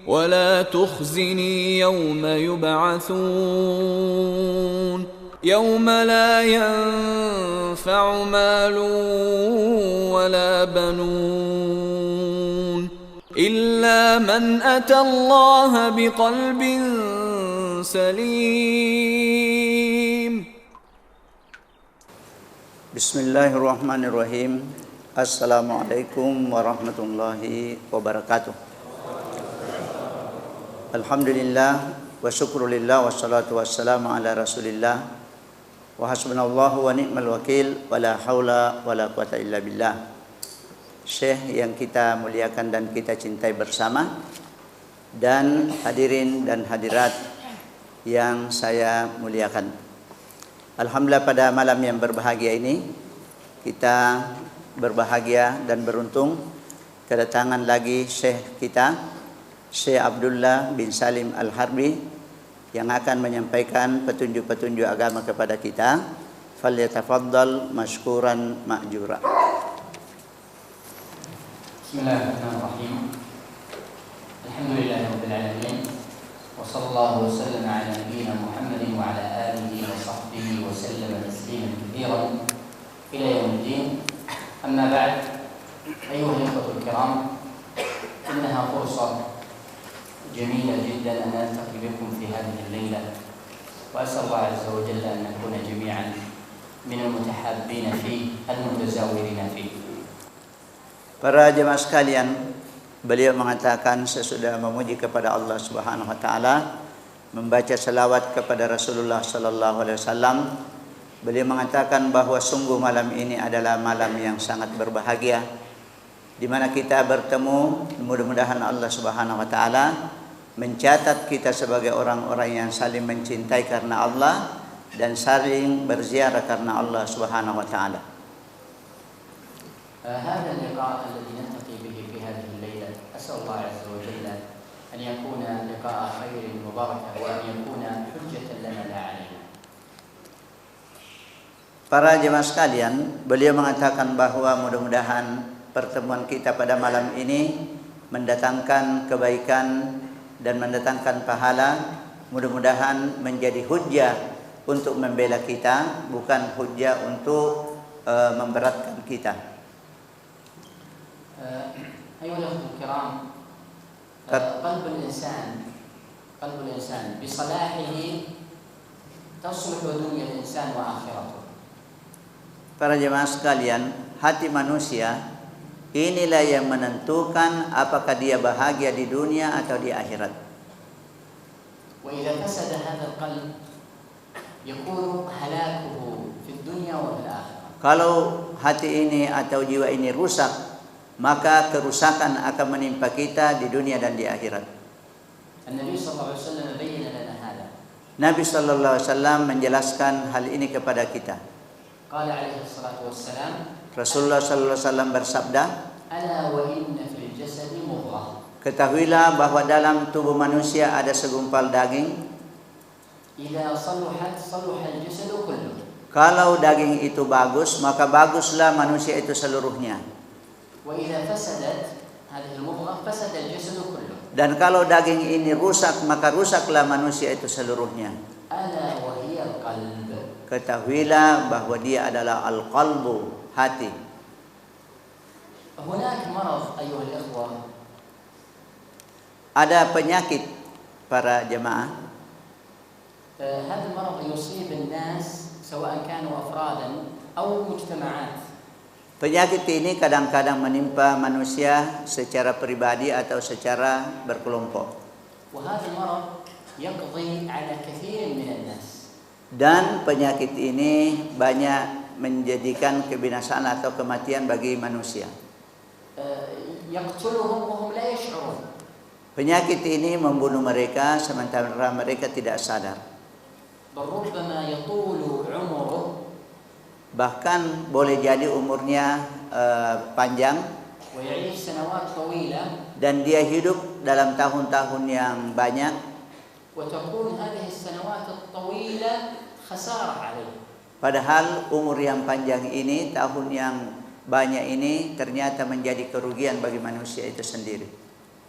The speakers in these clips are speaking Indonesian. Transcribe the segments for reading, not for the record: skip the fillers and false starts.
ولا تخزني يوم يبعثون يوم لا ينفع مال ولا بنون إلا من أتى الله بقلب سليم. Bismillahirrahmanirrahim. Assalamualaikum warahmatullahi wabarakatuh. Alhamdulillah wa syukrulillah wassalatu wassalamu ala rasulillah wa hasbunallahu wa ni'mal wakil wa la hawla wa la quwata illa billah. Syekh yang kita muliakan dan kita cintai bersama, dan hadirin dan hadirat yang saya muliakan, alhamdulillah pada malam yang berbahagia ini kita berbahagia dan beruntung kedatangan lagi Syekh kita, Syekh Abdullah bin Salim Al-Harbi, yang akan menyampaikan petunjuk-petunjuk agama kepada kita. Falyatafaddal mashkuran ma'jura. Bismillahirrahmanirrahim. Alhamdulillahirabbil alamin. Wa sallallahu wasallam ala nabiyyina Muhammadin wa ala alihi wa sahbihi wa sallam tasliman katsiran ila yaumiddin. Amma ba'd. Ayuha al-ikhwatul kiram, innaha fursah جميلة جدا أن ألتقي بكم في هذه الليلة، وأسأل الله عز وجل أن نكون جميعا من المتحابين فيه المتزاورين فيه. Para jemaah sekalian, beliau mengatakan sesudah memuji kepada Allah Subhanahu wa taala, membaca selawat kepada Rasulullah sallallahu alaihi wasallam, beliau mengatakan bahwa sungguh malam ini adalah malam yang sangat berbahagia, di mana kita bertemu. Mudah-mudahan Allah Subhanahu wa taala mencatat kita sebagai orang-orang yang saling mencintai karena Allah dan saling berziarah karena Allah Subhanahu wa taala. هذا اللقاء الذي نلتقي به في هذه الليلة أسأل الله عز وجل أن يكون لقاء خير وبركة وأن يكون حجة لنا لا علينا. Para jemaah sekalian, beliau mengatakan bahwa mudah-mudahan pertemuan kita pada malam ini mendatangkan kebaikan dan mendatangkan pahala. Mudah-mudahan menjadi hujjah untuk membela kita, bukan hujjah untuk memberatkan kita. أيها الأخوة الكرام، قلب الإنسان بصلاحه تصلح دنيا الإنسان وآخرته. Para jemaah sekalian, hati manusia inilah yang menentukan apakah dia bahagia di dunia atau di akhirat. وإذا فسد هذا القلب يكون هلاكه في الدنيا وفي الآخرة. Kalau hati ini atau jiwa ini rusak, maka kerusakan akan menimpa kita di dunia dan di akhirat. النبي صلى الله عليه وسلم بين لنا هذا. Nabi sallallahu alaihi wasallam menjelaskan hal ini kepada kita. قال عليه الصلاة والسلام. Rasulullah sallallahu alaihi wasallam bersabda, ألا وإن في الجسد مضغة. ketahuilah bahwa dalam tubuh manusia ada segumpal daging. إذا صلحت صلح الجسد كله. Kalau daging itu bagus, maka baguslah manusia itu seluruhnya. وإذا فسدت هذه المضغة فسد الجسد كله. Dan kalau daging ini rusak, maka rusaklah manusia itu seluruhnya. ألا وهي القلب. Ketahuilah bahwa dia adalah al-qalbu, hati. هناك مرض أيها الأخوة. Ada penyakit para jemaah. هذا المرض يصيب الناس سواء كانوا أفرادا أو مجتمعات. Penyakit ini kadang-kadang menimpa manusia secara pribadi atau secara berkelompok. وهذا المرض يقضي على كثير من الناس. Dan penyakit ini banyak menjadikan kebinasaan atau kematian bagi manusia. يقتلهم وهم لا يشعرون. Penyakit ini membunuh mereka sementara mereka tidak sadar. بل ربما يطول عمره. Bahkan boleh jadi umurnya panjang. ويعيش سنوات طويلة. Dan dia hidup dalam tahun-tahun yang banyak. وتكون هذه السنوات الطويلة خسارة عليه. Padahal umur yang panjang ini, tahun yang banyak ini ternyata menjadi kerugian bagi manusia itu sendiri.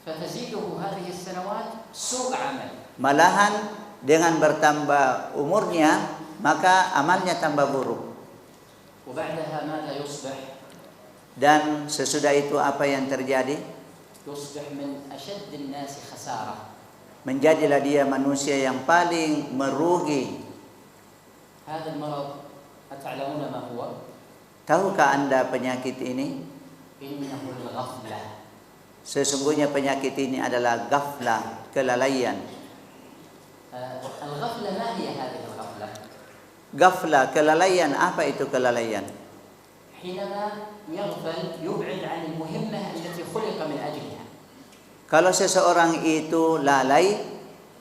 فتزيده هذه السنوات سوء عمل. Malahan dengan bertambah umurnya maka amalnya tambah buruk. وبعدها ماذا يصبح؟ Dan sesudah itu apa yang terjadi? يصبح من أشد الناس خسارة. Menjadilah dia manusia yang paling merugi. هذا المرض أتعلمون ما هو؟ Tahukah Anda penyakit ini? إنه الغفلة. Sesungguhnya penyakit ini adalah ghaflah, kelalaian. الغفلة ما هي هذه الغفلة؟ Ghaflah, kelalaian, apa itu kelalaian? حينما يغفل يبعد عن المهمة التي خلق من أجلها. Kalau seseorang itu lalai,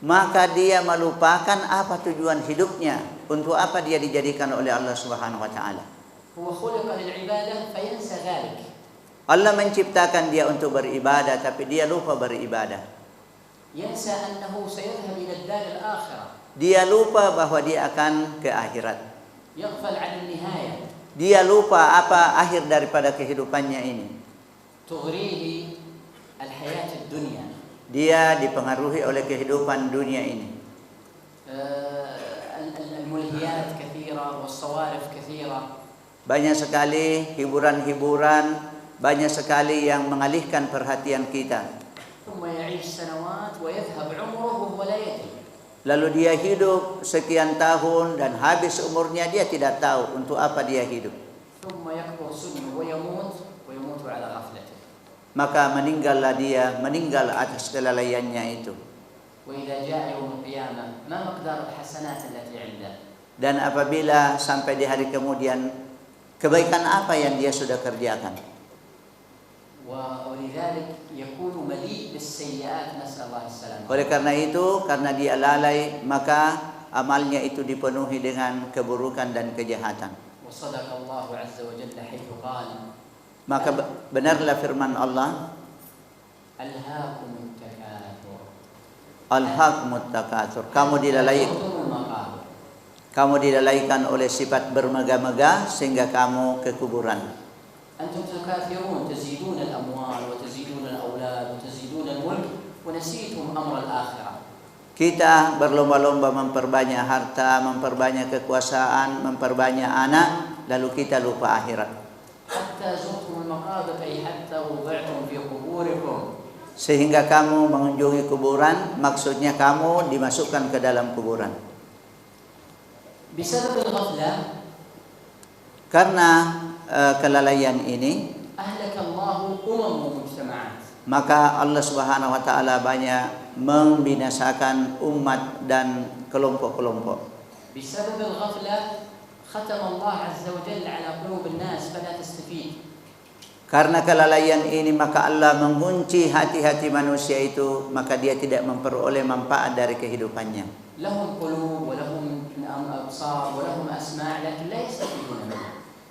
maka dia melupakan apa tujuan hidupnya, untuk apa dia dijadikan oleh Allah Subhanahu wa taala. هو خلق للعبادة فينسى ذلك. Allah menciptakan dia untuk beribadah, tapi dia lupa beribadah. ينسى أنه سيذهب إلى الدار الآخرة. Dia lupa bahwa dia akan ke akhirat. يغفل عن النهاية. Dia lupa apa akhir daripada kehidupannya ini. تغريه الحياة الدنيا. Dia dipengaruhi oleh kehidupan dunia ini. الملهيات كثيرة والصوارف كثيرة. Banyak sekali hiburan-hiburan, banyak sekali yang mengalihkan perhatian kita. ثم يعيش سنوات ويذهب عمره وهو لا يدري. Lalu dia hidup sekian tahun dan habis umurnya dia tidak tahu untuk apa dia hidup. ثم يكبر سنه ويموت على غفلته. Maka meninggallah dia, meninggal atas kelalaiannya itu. وإذا جاء يوم القيامة ما مقدار الحسنات التي عنده؟ Dan apabila sampai di hari kemudian, kebaikan apa yang dia sudah kerjakan? ولذلك يكون مليء بالسيئات نسأل الله السلامة. Oleh karena itu, karena dia lalai, maka amalnya itu dipenuhi dengan keburukan dan kejahatan. وصدق الله عز وجل حيث قال. Maka benarlah firman Allah, ألهاكم التكاثر. Alhaqmut takatsur. Kamu dilalaikan oleh sifat bermegah-megah sehingga kamu ke kuburan. أنتم تكاثرون تزيدون الأموال وتزيدون الأولاد وتزيدون الملك ونسيتم أمر الآخرة. Kita berlomba-lomba memperbanyak harta, memperbanyak kekuasaan, memperbanyak anak, lalu kita lupa akhirat. حتى زرتم المقابر أي حتى وضعتم في قبوركم. Sehingga kamu mengunjungi kuburan, maksudnya kamu dimasukkan ke dalam kuburan. بسبب الغفلة. Karena kelalaian ini, أهلك الله ومجتمعات. maka Allah Subhanahu wa taala banyak membinasakan umat dan kelompok-kelompok. بسبب الغفلة ختم الله عز وجل على قلوب الناس فلا تستفيد. Karena kelalaian ini maka Allah mengunci hati-hati manusia itu, maka dia tidak memperoleh manfaat dari kehidupannya. لهم قلوب ولهم أبصار ولهم أسماع لكن لا يستفيدون منها.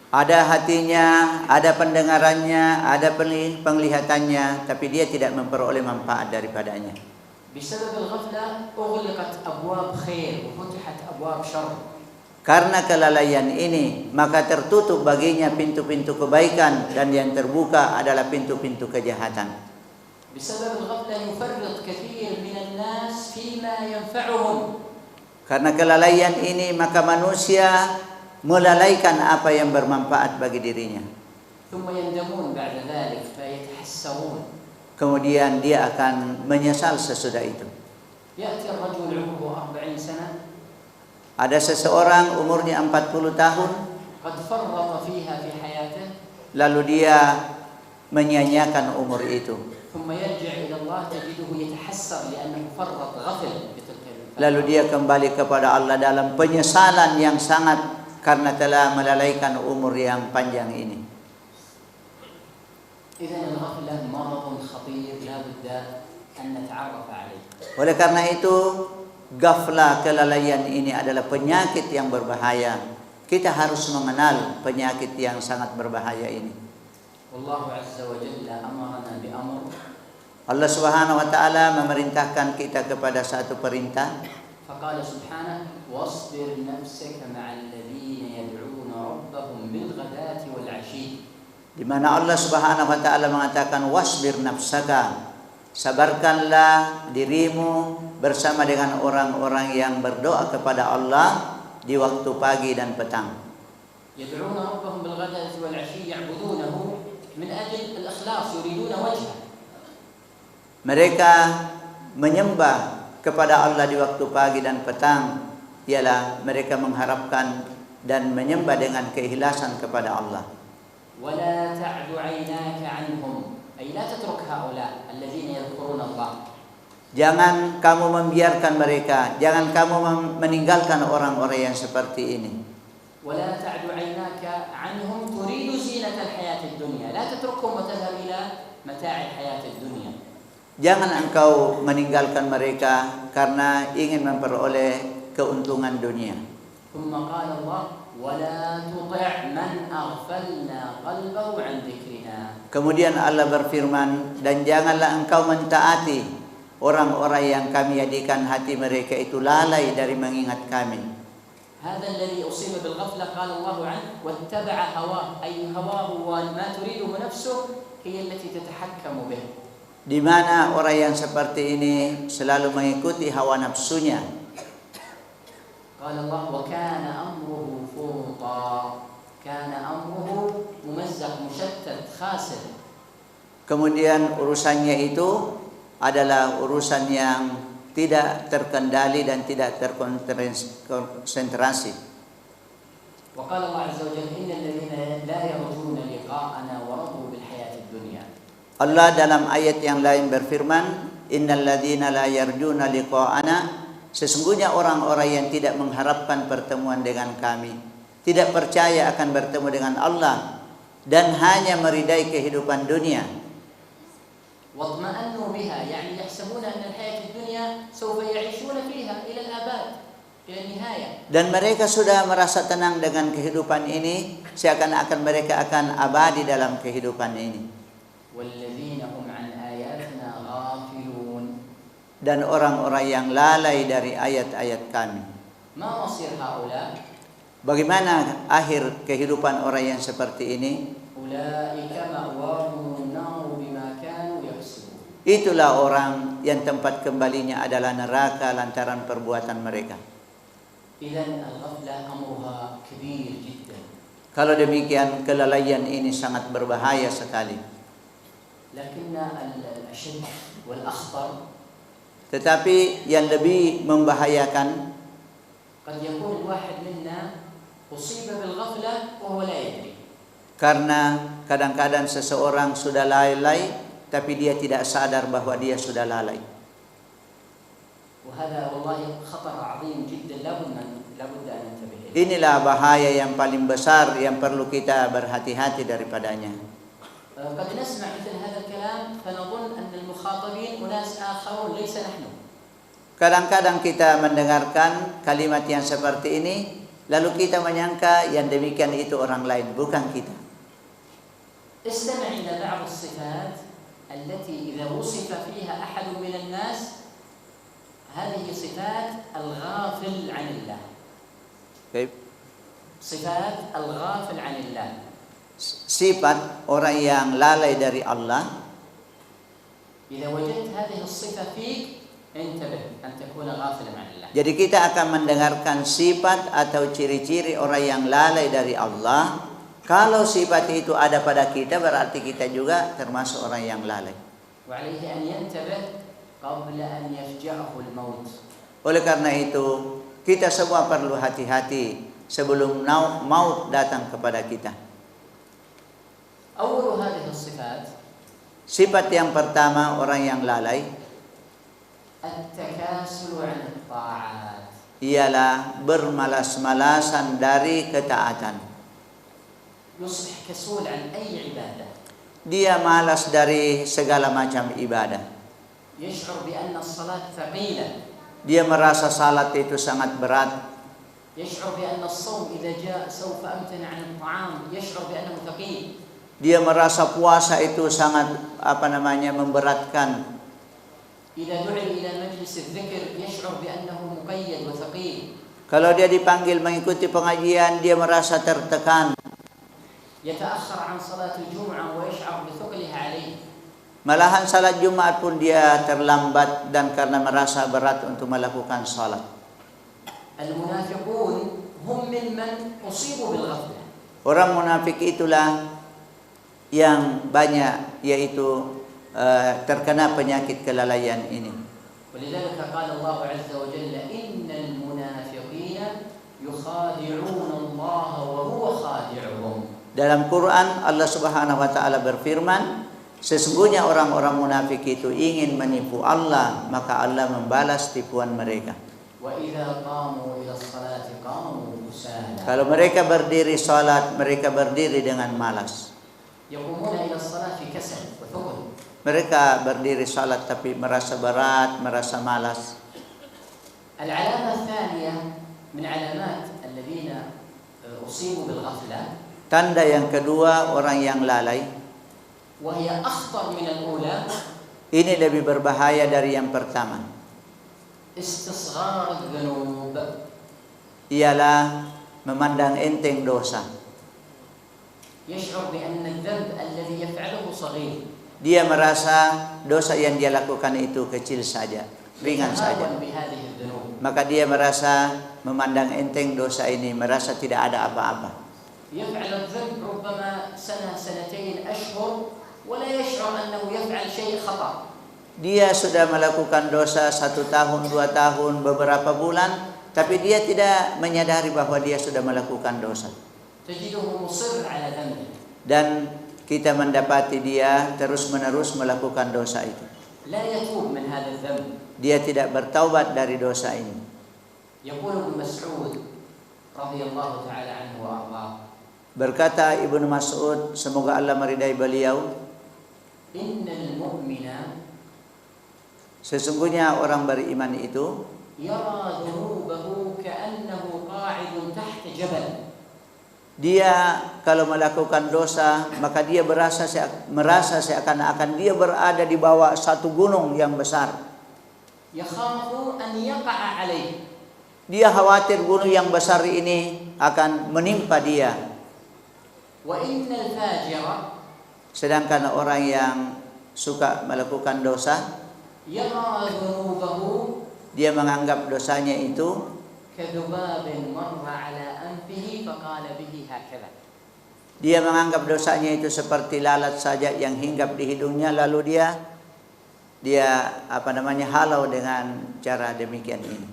Ada hatinya, ada pendengarannya, ada penglihatannya, tapi dia tidak memperoleh manfaat daripadanya. بسبب الغفلة أغلقت أبواب خير وفتحت أبواب شر. Karena kelalaian ini, maka tertutup baginya pintu-pintu kebaikan dan yang terbuka adalah pintu-pintu kejahatan. بسبب الغفلة يفرط كثير من الناس فيما ينفعهم. Karena kelalaian ini, maka manusia melalaikan apa yang bermanfaat bagi dirinya. ثم يندمون بعد ذلك فيتحسرون. Kemudian dia akan menyesal sesudah itu. يأتي الرجل عمره 40 سنة. Ada seseorang umurnya 40 tahun, قد فرط فيها في حياته. lalu dia menyia-nyiakan umur itu. ثم يرجع إلى الله تجده يتحسر لأنه فرط غفل بتلك. Lalu dia kembali kepada Allah dalam penyesalan yang sangat karena telah melalaikan umur yang panjang ini. إذن الغفلة مرض خطير لا بد أن نتعرف عليه. Oleh karena itu, ghaflah, kelalaian ini adalah penyakit yang berbahaya. Kita harus mengenal penyakit yang sangat berbahaya ini. والله عز وجل أمرنا بأمر. Allah Subhanahu wa taala memerintahkan kita kepada satu perintah. فقال سبحانه واصبر نفسك مع الذين يدعون ربهم بالغداة والعشي. Di mana Allah Subhanahu wa taala mengatakan wasbir nafsaka. sabarkanlah dirimu bersama dengan orang-orang yang berdoa kepada Allah di waktu pagi dan petang. يدعون ربهم بالغداة والعشي يعبدونه من أجل الإخلاص يريدون وجهه. Mereka menyembah kepada Allah di waktu pagi dan petang, ialah mereka mengharapkan dan menyembah dengan keikhlasan kepada Allah. ولا تعد عيناك عنهم أي لا تترك هؤلاء الذين يذكرون الله. Jangan kamu membiarkan mereka, jangan kamu meninggalkan orang-orang yang seperti ini. ولا تعد عيناك عنهم تريد زينة الحياة الدنيا لا تتركهم وتذهب إلى متاع الحياة الدنيا. Jangan engkau meninggalkan mereka karena ingin memperoleh keuntungan dunia. ثم قال الله ولا تطع من أغفلنا قلبه عن ذكرنا. Kemudian Allah berfirman, dan janganlah engkau mentaati orang-orang yang kami jadikan hati mereka itu lalai dari mengingat kami. هذا الذي أصيب بالغفلة قال الله عنه واتبع هواه أي هواه وما تريده نفسه هي التي تتحكم به. Di mana orang yang seperti ini selalu mengikuti hawa nafsunya. قال الله وكان أمره فرطا كان أمره ممزق مشتت خاسر. Kemudian urusannya itu adalah urusan yang tidak terkendali dan tidak terkonsentrasi. وقال الله عز وجل إن الذين لا يرجون لقاءنا ورضوا بالحياة الدنيا. Allah dalam ayat yang lain berfirman, innal ladzina la yarjuna liqa'ana, sesungguhnya orang-orang yang tidak mengharapkan pertemuan dengan kami, tidak percaya akan bertemu dengan Allah dan hanya meridai kehidupan dunia. واطمأنوا بها يعني يحسبون أن الحياة الدنيا سوف يعيشون فيها إلى الأبد إلى النهاية. Dan mereka sudah merasa tenang dengan kehidupan ini, seakan-akan mereka akan abadi dalam kehidupan ini. والذين هم عن آياتنا غافلون. Dan orang-orang yang lalai dari ayat-ayat kami. ما مصير هؤلاء؟ Bagaimana akhir kehidupan orang yang seperti ini? أولئك مأواهم النار بما كانوا يكسبون. Itulah orang yang tempat kembalinya adalah neraka lantaran perbuatan mereka. إذن الغفلة أمرها كبير جدا. Kalau demikian kelalaian ini sangat berbahaya sekali. لكن الأشد والأخطر Tetapi yang lebih membahayakan, قد يكون الواحد منا أصيب بالغفلة وهو لا يدري. karena kadang-kadang seseorang sudah lalai tapi dia tidak sadar bahwa dia sudah lalai. وهذا والله خطر عظيم جدا لابد أن ننتبه. Inilah bahaya yang paling besar yang perlu kita berhati-hati daripadanya. قد نسمع مثل هذا الكلام فنظن أن المخاطبين أناس آخرون ليس نحن. Kadang-kadang kita mendengarkan kalimat yang seperti ini, lalu kita menyangka yang demikian itu orang lain, bukan kita. استمع إلى بعض الصفات التي إذا وصف فيها أحد من الناس هذه صفات الغافل عن الله. Okay. صفات الغافل عن الله. Sifat orang yang lalai dari Allah. إذا وجدت هذه الصفة فيك انتبه أن تكون غافلا عن الله. Jadi kita akan mendengarkan sifat atau ciri-ciri orang yang lalai dari Allah. Kalau sifat itu ada pada kita, berarti kita juga termasuk orang yang lalai. وعليه أن ينتبه قبل أن يفجعه الموت. Oleh karena itu, kita semua perlu hati-hati sebelum maut datang kepada kita. أول هذه الصفات Sifat yang pertama orang yang lalai التكاسل عن الطاعات. ialah bermalas-malasan dari ketaatan. يصبح كسول عن أي عبادة. Dia malas dari segala macam ibadah. يشعر بأن الصلاة ثقيلة. Dia merasa salat itu sangat berat. يشعر بأن الصوم إذا جاء سوف أمتنع عن الطعام يشعر بأنه ثقيل. Dia merasa puasa itu sangat memberatkan. إذا دعي إلى مجلس الذكر يشعر بأنه مقيد وثقيل. Kalau dia dipanggil mengikuti pengajian, dia merasa tertekan. يتأخر عن صلاة الجمعة ويشعر بثقلها عليه. Malahan salat Jumat pun dia terlambat dan karena merasa berat untuk melakukan salat. المنافقون هم ممن أصيبوا بالغفلة. Orang munafik itulah yang banyak yaitu terkena penyakit kelalaian ini. ولذلك قال الله عز وجل إن المنافقين يخادعون الله وهو خادعهم. Dalam Quran Allah Subhanahu wa taala berfirman, sesungguhnya orang-orang munafik itu ingin menipu Allah, maka Allah membalas tipuan mereka. وإذا قاموا إلى الصلاة قاموا كسالى. Kalau mereka berdiri salat, mereka berdiri dengan malas. يقومون إلى الصلاة في كسل وثقل. Mereka berdiri salat tapi merasa berat, merasa malas. العلامة الثانية من علامات الذين أصيبوا بالغفلة. Tanda yang kedua orang yang lalai. وهي أخطر من الأولى. Ini lebih berbahaya dari yang pertama. استصغار الذنوب. Ialah memandang enteng dosa. يشعر بأن الذنب الذي يفعله صغير. Dia merasa dosa yang dia lakukan itu kecil saja, ringan saja. يتهاون بهذه الذنوب. Maka dia merasa memandang enteng dosa ini, merasa tidak ada apa-apa. يفعل الذنب ربما سنة سنتين أشهر ولا يشعر أنه يفعل شيء خطأ. Dia sudah melakukan dosa 1 tahun, 2 tahun, beberapa bulan, tapi dia tidak menyadari bahwa dia sudah melakukan dosa. تجده مصر على ذنبه. Dan kita mendapati dia terus-menerus melakukan dosa itu. لا يتوب من هذا الذنب. Dia tidak bertaubat dari dosa ini. يقول ابن مسعود رضي الله تعالى عنه وأرضاه. Berkata Ibnu Mas'ud, semoga Allah meridai beliau, إن المؤمن sesungguhnya orang beriman itu يرى ذنوبه كأنه قاعد تحت جبل. dia kalau melakukan dosa maka dia merasa seakan-akan dia berada di bawah satu gunung yang besar. يخاف أن يقع عليه. Dia khawatir gunung yang besar ini akan menimpa dia. وإن الفاجر Sedangkan orang yang suka melakukan dosa, يرى ذنوبه dia menganggap dosanya itu كذباب مر على أنفه فقال به هكذا. dia menganggap dosanya itu seperti lalat saja yang hinggap di hidungnya, lalu dia halau dengan cara demikian ini.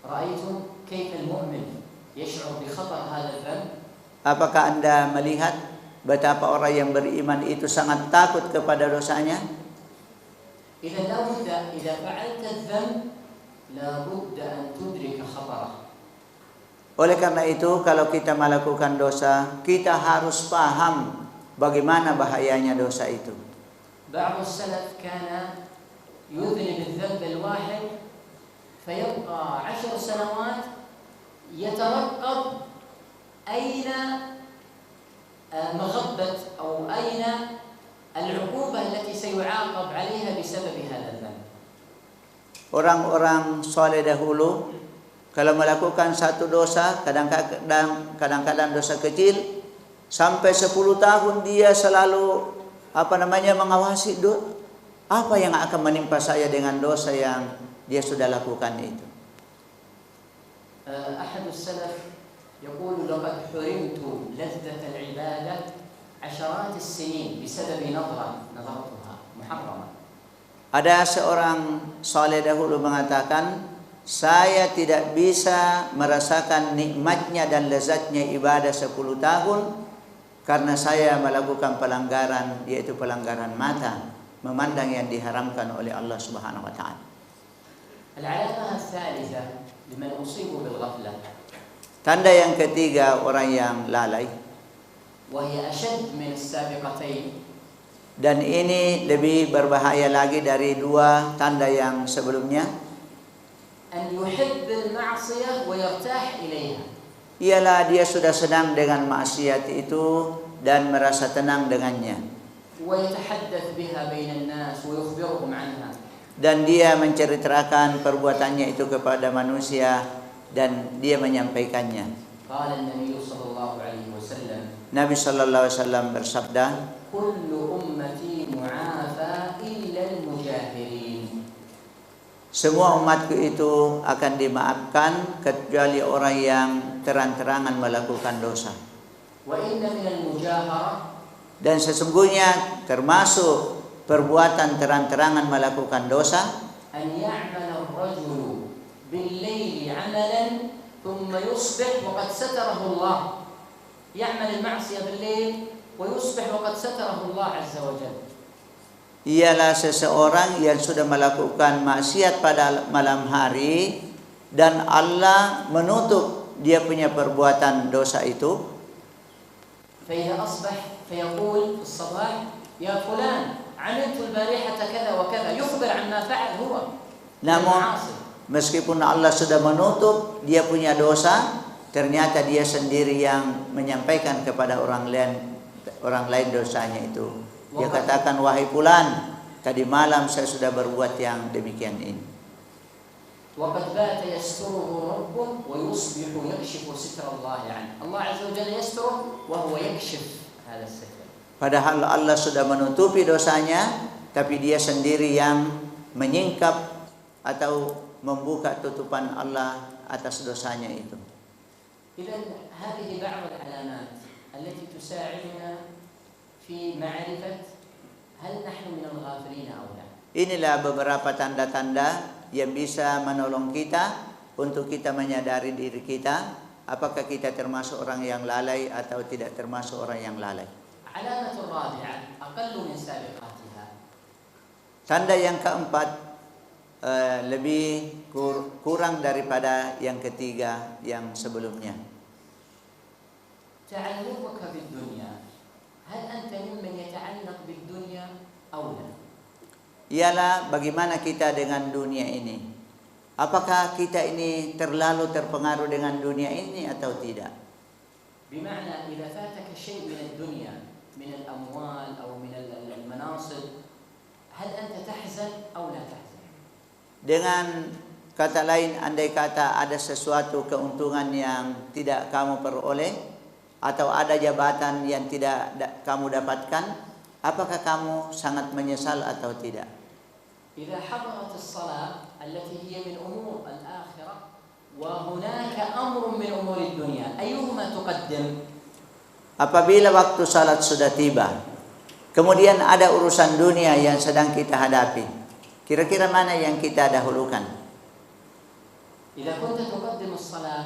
رأيتم كيف المؤمن يشعر بخطر هذا الذنب؟ Apakah Anda melihat betapa orang yang beriman itu sangat takut kepada dosanya? إذا لابد إذا فعلت الذنب لابد أن تدرك خطره. Oleh karena itu, kalau kita melakukan dosa, kita harus paham bagaimana bahayanya dosa itu. بعض السلف كان يذنب الذنب الواحد فيبقى 10 سنوات يترقب أين مغبة أو أين العقوبة التي سيعاقب عليها بسبب هذا الذنب. Orang-orang soleh dahulu kalau melakukan satu dosa, kadang-kadang dosa kecil, sampai 10 tahun dia selalu mengawasi apa yang akan menimpa saya dengan dosa yang dia sudah lakukan itu. أحد السلف يقول لقد حرمت لذة العبادة عشرات السنين بسبب نظرتها محرمة. Ada seorang saleh dahulu mengatakan, saya tidak bisa merasakan nikmatnya dan lezatnya ibadah 10 tahun karena saya melakukan pelanggaran, yaitu pelanggaran mata, memandang yang diharamkan oleh Allah Subhanahu wa taala. العلامة الثالثة لمن أصيبوا بالغفلة. Tanda yang ketiga orang yang lalai, وهي أشد من السابقتين. dan ini lebih berbahaya lagi dari dua tanda yang sebelumnya. أن يحب المعصية ويرتاح إليها. Ialah dia sudah senang dengan maksiat itu dan merasa tenang dengannya. ويتحدث بها بين الناس ويخبرهم عنها. Dan dia menceritakan perbuatannya itu kepada manusia dan dia menyampaikannya. قال النبي صلى الله عليه وسلم. Nabi sallallahu alaihi wasallam bersabda, كل أمتي معافى semua umatku itu akan dimaafkan kecuali orang yang terang-terangan melakukan dosa. وإن من المجاهرة Dan sesungguhnya termasuk perbuatan terang-terangan melakukan dosa أن يعمل الرجل بالليل عملا ثم يصبح وقد ستره الله. يعمل المعصية بالليل ويصبح وقد ستره الله عز وجل. ialah seseorang yang sudah melakukan maksiat pada malam hari dan Allah menutup dia punya perbuatan dosa itu. فإذا أصبح فيقول في الصباح يا فلان عملت البارحة كذا وكذا، يخبر عما فعل هو. Namun meskipun Allah sudah menutup dia punya dosa, ternyata dia sendiri yang menyampaikan kepada orang lain dosanya itu. Dia katakan, wahai fulan, tadi malam saya sudah berbuat yang demikian ini. وقد بات يستره ربه ويصبح يكشف ستر الله عنه. الله عز وجل يستره وهو يكشف هذا الستر. Padahal Allah sudah menutupi dosanya, tapi dia sendiri yang menyingkap atau membuka tutupan Allah atas dosanya itu. إذن هذه بعض العلامات التي تساعدنا في معرفة هل نحن من الغافلين أو لا. Inilah beberapa tanda-tanda yang bisa menolong kita untuk kita menyadari diri kita, apakah kita termasuk orang yang lalai atau tidak termasuk orang yang lalai. علامة الرابعة أقل من سابقاتها. Tanda yang keempat lebih kurang daripada yang ketiga yang sebelumnya. تعلقك بالدنيا. هل أنت ممن يتعلق بالدنيا أو لا؟ Ialah bagaimana kita dengan dunia ini. Apakah kita ini terlalu terpengaruh dengan dunia ini atau tidak? بمعنى إذا فاتك شيء من الدنيا من الأموال أو من المناصب هل أنت تحزن أو لا تحزن؟ Dengan kata lain, andai kata ada sesuatu keuntungan yang tidak kamu peroleh atau ada jabatan yang tidak kamu dapatkan, apakah kamu sangat menyesal atau tidak? إذا حضرت الصلاة التي هي من أمور الآخرة وهناك أمر من أمور الدنيا أيهما تقدم؟ Apabila waktu salat sudah tiba, kemudian ada urusan dunia yang sedang kita hadapi, kira-kira mana yang kita dahulukan? إذا كنت تقدم الصلاة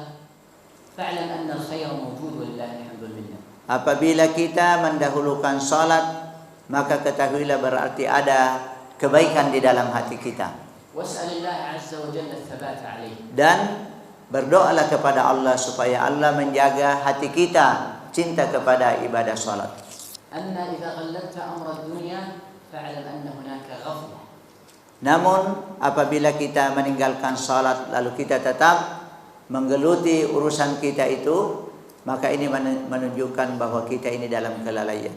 فاعلم أن الخير موجود ولله الحمد والمنة. Apabila kita mendahulukan salat, maka ketahuilah berarti ada kebaikan di dalam hati kita. واسأل الله عز وجل الثبات عليه. Dan berdoalah kepada Allah supaya Allah menjaga hati kita cinta kepada ibadah salat. أما إذا غلبت أمر الدنيا فاعلم أن هناك غفلة. Namun apabila kita meninggalkan salat lalu kita tetap menggeluti urusan kita itu, maka ini menunjukkan bahwa kita ini dalam kelalaian.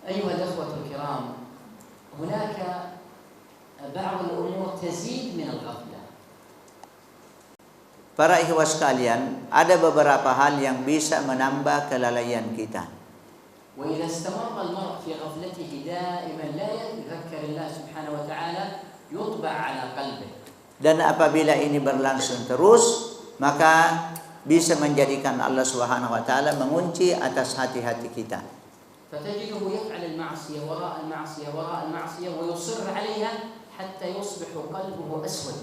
أيها الأخوة الكرام، هناك بعض الأمور تزيد من الغفلة. Para ikhwah sekalian, ada beberapa hal yang bisa menambah kelalaian kita. وإذا استمر المرء في غفلته دائما لا يذكر الله سبحانه وتعالى يطبع على قلبه. Dan apabila ini berlangsung terus, maka bisa menjadikan Allah Subhanahu wa taala mengunci atas hati-hati kita. فتجده يفعل المعصية وراء المعصية وراء المعصية ويصر عليها حتى يصبح قلبه أسود.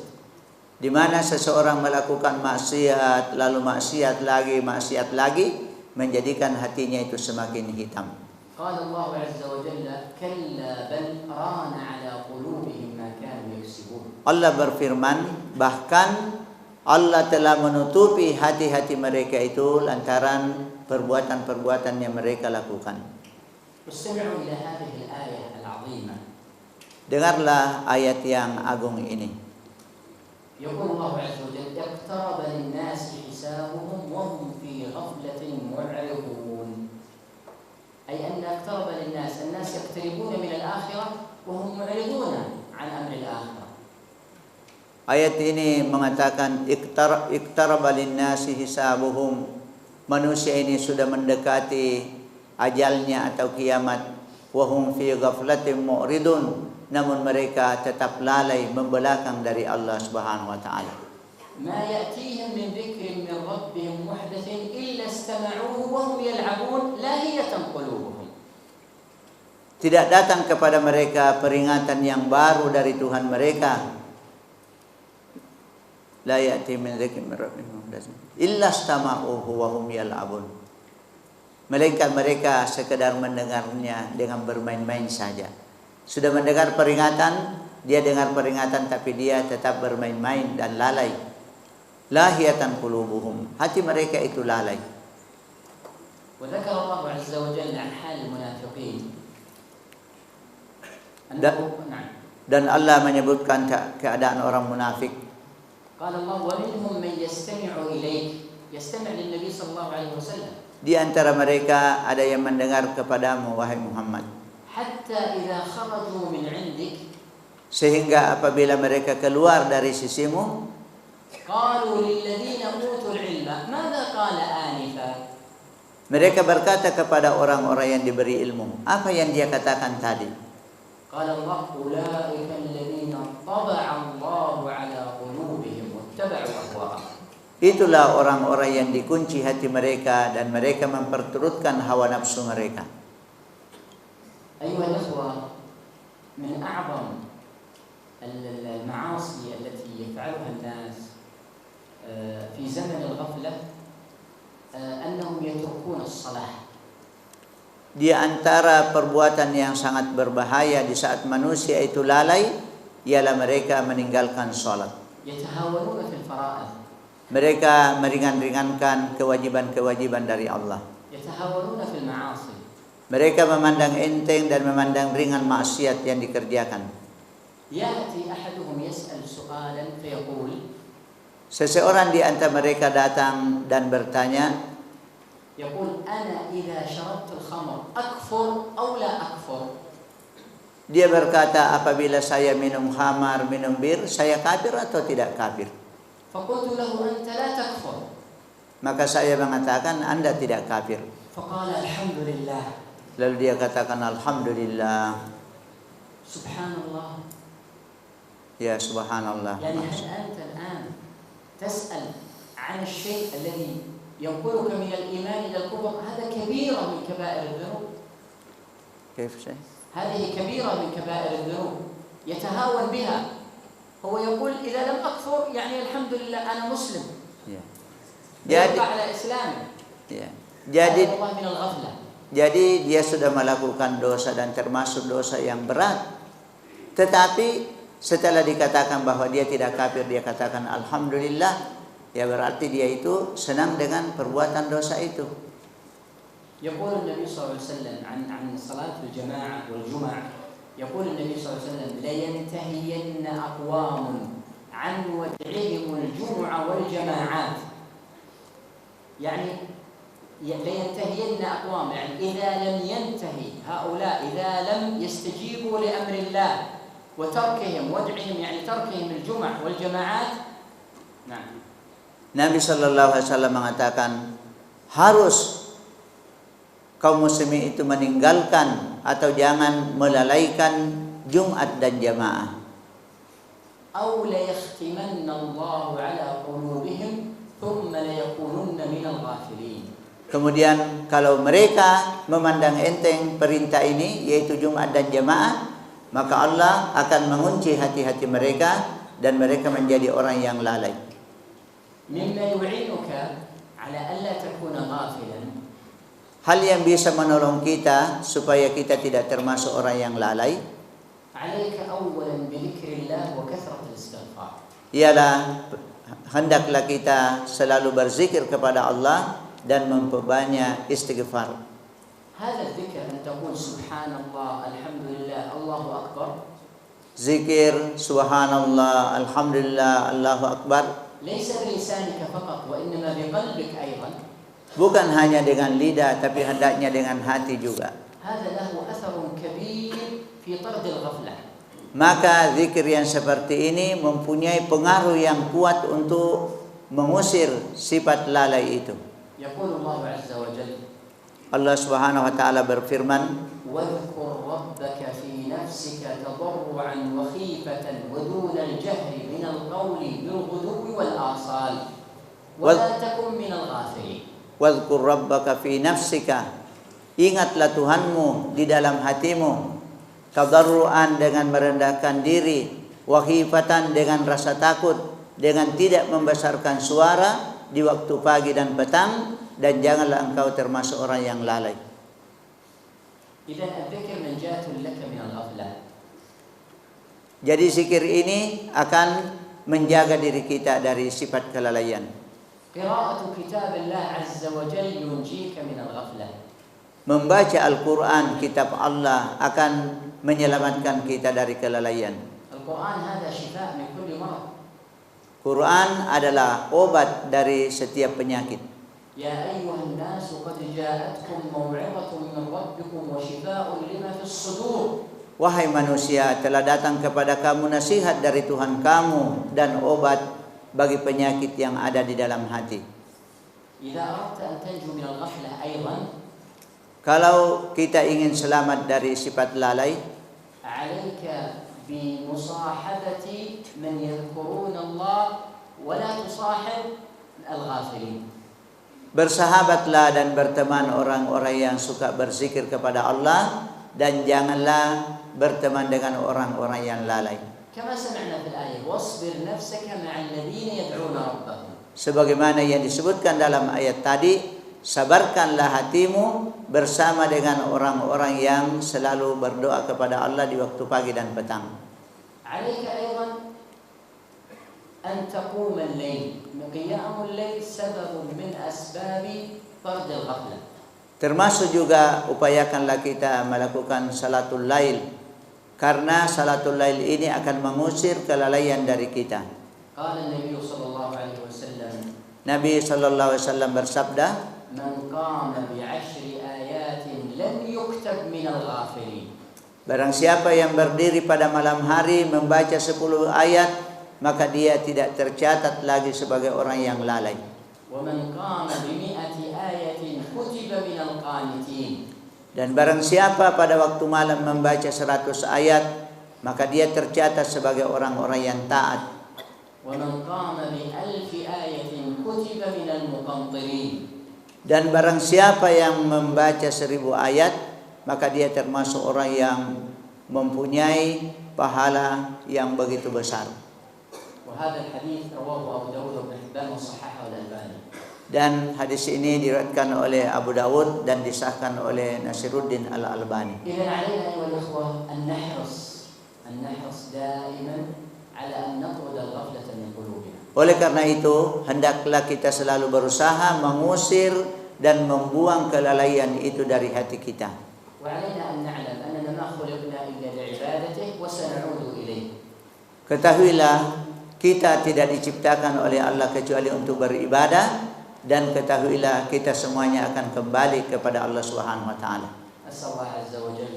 Di mana seseorang melakukan maksiat, lalu maksiat lagi, menjadikan hatinya itu semakin hitam. قال الله عز وجل كلا بل ران على قلوبهم ما كانوا يكسبون. Allah berfirman, bahkan Allah telah menutupi hati-hati mereka itu lantaran perbuatan-perbuatan yang mereka lakukan. استمعوا إلى هذه الآية العظيمة. Dengarlah ayat yang agung ini. يقول الله عز وجل اقترب للناس حسابهم وهم في غفلة معرضون. أي أن اقترب للناس، الناس يقتربون من الآخرة وهم معرضون عن أمر الآخرة. Ayat ini mengatakan iqtaraba linnasi hisabuhum. Manusia ini sudah mendekati ajalnya atau kiamat, wa hum fi ghaflatin mu'ridun, namun mereka tetap lalai membelakang dari Allah Subhanahu wa taala. ما يأتيهم من ذكر من ربهم محدث إلا استمعوه وهم يلعبون لاهية قلوبهم. Tidak datang kepada mereka peringatan yang baru dari Tuhan mereka. La ya'ti min dzikrin min rabbihim illa istama'uhu wa hum yal'abun. Melainkan mereka sekedar mendengarnya dengan bermain-main saja. Sudah mendengar peringatan, dia dengar peringatan tapi dia tetap bermain-main dan lalai. Lahiyatan qulubuhum, hati mereka itu lalai. وذكر الله عز وجل عن حال المنافقين. Dan Allah menyebutkan keadaan orang munafik. قال الله ومنهم من يستمع إليك يستمع للنبي صلى الله عليه وسلم. Di antara mereka ada yang mendengar kepadamu wahai Muhammad. حتى إذا خرجوا من عندك. Sehingga apabila mereka keluar dari sisimu, قالوا للذين أوتوا العلم ماذا قال آنفا. mereka berkata kepada orang-orang yang diberi ilmu, apa yang dia katakan tadi? قال الله أولئك الذين طبع الله على قلوبهم واتبعوا أهواءهم. Itulah orang-orang yang dikunci hati mereka dan mereka memperturutkan hawa nafsu mereka. أيها الأخوة من أعظم المعاصي التي يفعلها الناس في زمن الغفلة أنهم يتركون الصلاة. Di antara perbuatan yang sangat berbahaya di saat manusia itu lalai, ialah mereka meninggalkan sholat. يتهاونون في الفرائض. Mereka meringan-ringankan kewajiban-kewajiban dari Allah. يتهاونون في المعاصي. Mereka memandang enteng dan memandang ringan maksiat yang dikerjakan. يأتي أحدهم يسأل سؤالا فيقول. Seseorang di antara mereka datang dan bertanya, يقول أنا إذا شربت الخمر أكفر أو لا أكفر. Dia berkata, apabila saya minum khamar, minum bir, saya kafir atau tidak kafir? فقلت له أنت لا تكفر. Maka saya mengatakan, Anda tidak kafir. فقال الحمد لله. Lalu dia katakan, Alhamdulillah. سبحان الله. Ya subhanallah. يعني هل أنت الآن تسأل عن الشيء الذي ينقلك من الإيمان إلى الكفر؟ هذا كبيرة من كبائر الذنوب. كيف شيء؟ هذه كبيرة من كبائر الذنوب يتهاون بها. هو يقول إذا لم أكفر يعني الحمد لله أنا مسلم. يبقى على إسلامه. Jadi الله من الغفلة. Jadi dia sudah melakukan dosa dan termasuk dosa yang berat. Tetapi setelah dikatakan bahwa dia tidak kafir, dia katakan Alhamdulillah. Ya berarti dia itu senang dengan perbuatan dosa itu. يقول النبي صلى الله عليه وسلم عن صلاة الجماعة والجمعة. يقول النبي صلى الله عليه وسلم لينتهين أقوام عن ودعهم الجمعة والجماعات. يعني لينتهين أقوام، يعني إذا لم ينتهي هؤلاء، إذا لم يستجيبوا لأمر الله وتركهم ودعهم، يعني تركهم الجمع والجماعات. نعم. Nabi Shallallahu Alaihi Wasallam mengatakan harus kaum muslimin itu meninggalkan atau jangan melalaikan Jumat dan jamaah. أو ليختمن الله على قلوبهم ثم ليكونن من الغافلين. Kemudian kalau mereka memandang enteng perintah ini yaitu Jumat dan jamaah, maka Allah akan mengunci hati-hati mereka dan mereka menjadi orang yang lalai. مما يعينك على ألا تكون غافلا. Hal yang bisa menolong kita supaya kita tidak termasuk orang yang lalai, عليك أولا بذكر الله وكثرة الاستغفار. ialah hendaklah kita selalu berzikir kepada Allah dan memperbanyak istighfar. هذا الذكر أن تقول سبحان الله الحمد لله الله أكبر. Zikir subhanallah, alhamdulillah, Allahu akbar. ليس بلسانك فقط وإنما بقلبك أيضا. Bukan hanya dengan lidah tapi hendaknya dengan hati juga. هذا له أثر كبير في طرد الغفلة. Maka zikir yang seperti ini mempunyai pengaruh yang kuat untuk mengusir sifat lalai itu. يقول الله عز وجل. Allah Subhanahu wa taala berfirman, واذكر ولا تكن من الغافلين. Wadhkur rabbaka fi nafsika. Ingatlah Tuhanmu di dalam hatimu. Tadarruan dengan merendahkan diri, wakhifatan dengan rasa takut, dengan tidak membesarkan suara di waktu pagi dan petang, dan janganlah engkau termasuk orang yang lalai. إذا الذكر منجاة لك من الغفلة. Jadi zikir ini akan menjaga diri kita dari sifat kelalaian. قراءة كتاب الله عز وجل ينجيك من الغفلة. Membaca Al-Quran, kitab Allah, akan menyelamatkan kita dari kelalaian. القرآن هذا شفاء من كل مرض. Quran adalah obat dari setiap penyakit. يا أيها الناس قد جاءتكم موعظة من ربكم وشفاء لما في الصدور. Wahai manusia, telah datang kepada kamu nasihat dari Tuhan kamu dan obat bagi penyakit yang ada di dalam hati. إذا أردت أن تنجو من الغفلة أيضا، Kalau kita ingin selamat dari sifat lalai, عليك بمصاحبة من يذكرون الله ولا تصاحب الغافلين. bersahabatlah dan berteman orang-orang yang suka berzikir kepada Allah, dan janganlah berteman dengan orang-orang yang lalai. كما سمعنا في الآية واصبر نفسك مع الذين يدعون ربهم. Sebagaimana yang disebutkan dalam ayat tadi, sabarkanlah hatimu bersama dengan orang-orang yang selalu berdoa kepada Allah di waktu pagi dan petang. عليك أيضا أن تقوم الليل. قيام الليل سبب من أسباب طرد الغفلة. Termasuk juga upayakanlah kita melakukan salatul lail, karena salatul lail ini akan mengusir kelalaian dari kita. قال النبي صلى الله عليه وسلم Nabi sallallahu alaihi wasallam bersabda, من قام بعشر آيات لم يكتب من الغافلين. barang siapa yang berdiri pada malam hari membaca 10 ayat, maka dia tidak tercatat lagi sebagai orang yang lalai. ومن قام ب100 آية كتب من القانتين. Dan barang siapa pada waktu malam membaca 100 ayat, maka dia tercatat sebagai orang-orang yang taat. ومن قام ب1000 آية كتب من المقنطرين. Dan barang siapa yang membaca 1000 ayat, maka dia termasuk orang yang mempunyai pahala yang begitu besar. وهذا الحديث رواه أبو داود وابن حبان وصححه الألباني. Dan hadis ini diriwayatkan oleh Abu Dawud dan disahkan oleh Nasiruddin Al-Albani. إذن علينا أيها الأخوة أن نحرص دائما على أن نطرد الغفلة من قلوبنا. Oleh karena itu, hendaklah kita selalu berusaha mengusir dan membuang kelalaian itu dari hati kita. وعلينا أن نعلم أننا ما خلقنا إلا لعبادته وسنعود إليه. Ketahuilah, kita tidak diciptakan oleh Allah kecuali untuk beribadah, dan ketahuilah kita semuanya akan kembali kepada Allah Subhanahu wa taala. أسأل الله عز وجل